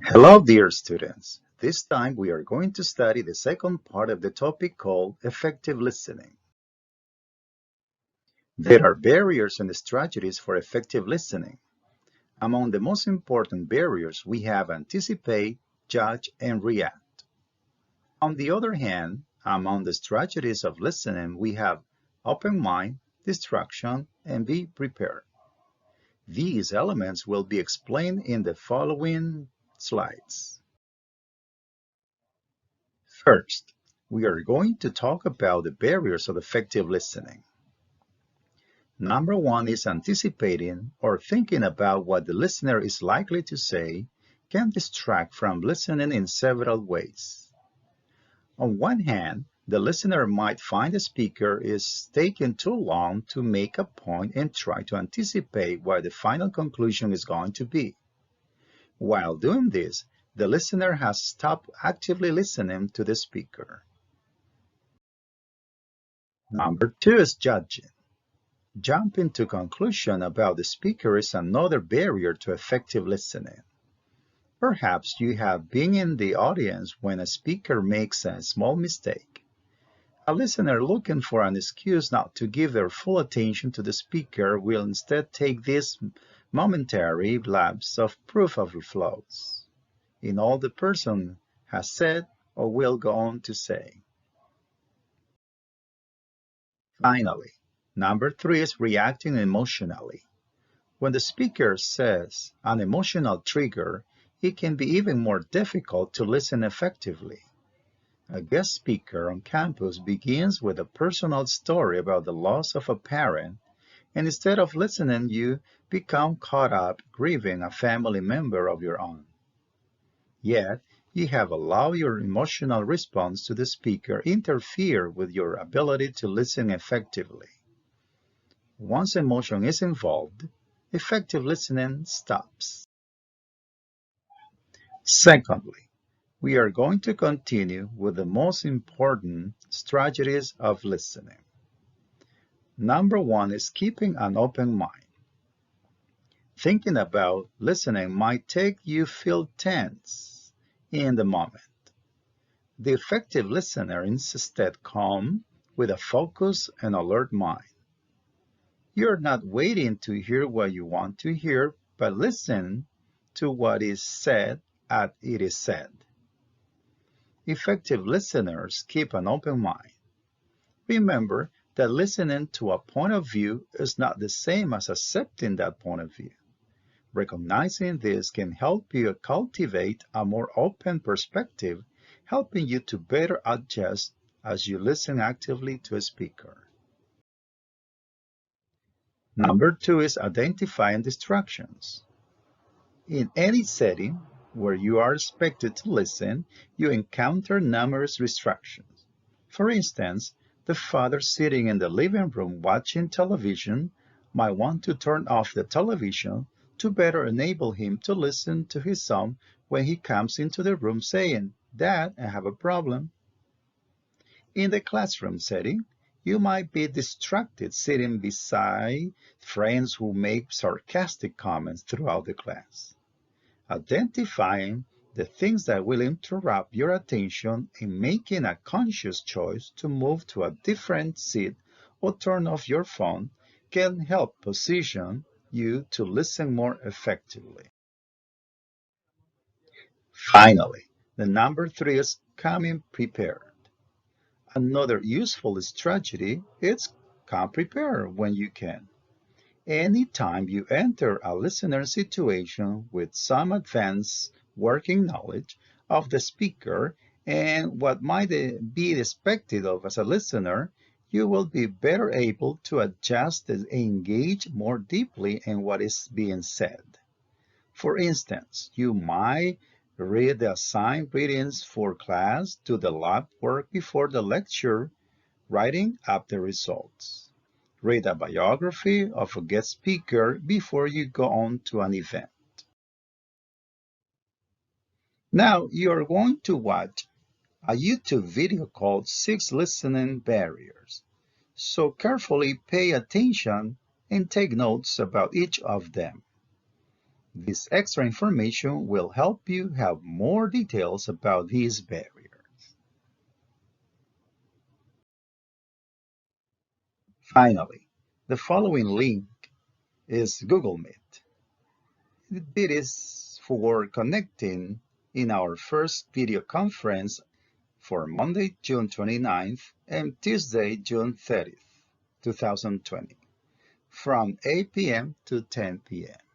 Hello, dear students. This time we are going to study the second part of the topic called effective listening. There are barriers and strategies for effective listening. Among the most important barriers, we have anticipate, judge, and react. On the other hand, among the strategies of listening, we have open mind, distraction, and be prepared. These elements will be explained in the following slides. First, we are going to talk about the barriers of effective listening. Number one is anticipating or thinking about what the listener is likely to say can distract from listening in several ways. On one hand, the listener might find the speaker is taking too long to make a point and try to anticipate what the final conclusion is going to be. While doing this, the listener has stopped actively listening to the speaker. Number two is judging. Jumping to conclusion about the speaker is another barrier to effective listening. Perhaps you have been in the audience when a speaker makes a small mistake. A listener looking for an excuse not to give their full attention to the speaker will instead take this momentary lapse of proof of flaws in all the person has said or will go on to say. Finally, number three is reacting emotionally. When the speaker says an emotional trigger, it can be even more difficult to listen effectively. A guest speaker on campus begins with a personal story about the loss of a parent, and instead of listening, you become caught up grieving a family member of your own. Yet, you have allowed your emotional response to the speaker interfere with your ability to listen effectively. Once emotion is involved, effective listening stops. Secondly, we are going to continue with the most important strategies of listening. Number one is keeping an open mind. Thinking about listening might take you feel tense in the moment. The effective listener is instead calm with a focused and alert mind. You're not waiting to hear what you want to hear, but listen to what is said as it is said. Effective listeners keep an open mind. Remember that listening to a point of view is not the same as accepting that point of view. Recognizing this can help you cultivate a more open perspective, helping you to better adjust as you listen actively to a speaker. Number two is identifying distractions. In any setting where you are expected to listen, you encounter numerous distractions. For instance, the father sitting in the living room watching television might want to turn off the television to better enable him to listen to his son when he comes into the room saying, "Dad, I have a problem." In the classroom setting, you might be distracted sitting beside friends who make sarcastic comments throughout the class. Identifying the things that will interrupt your attention and making a conscious choice to move to a different seat or turn off your phone can help position you to listen more effectively. Finally, the number three is coming prepared. Another useful strategy is come prepared when you can. Anytime you enter a listener situation with some advanced working knowledge of the speaker and what might be expected of as a listener, you will be better able to adjust and engage more deeply in what is being said. For instance, you might read the assigned readings for class, do the lab work before the lecture, writing up the results. Read a biography of a guest speaker before you go on to an event. Now you are going to watch a YouTube video called 6 Listening Barriers. So carefully pay attention and take notes about each of them. This extra information will help you have more details about these barriers. Finally, the following link is Google Meet. It is for connecting in our first video conference for Monday, June 29th and Tuesday, June 30th, 2020, from 8 p.m. to 10 p.m.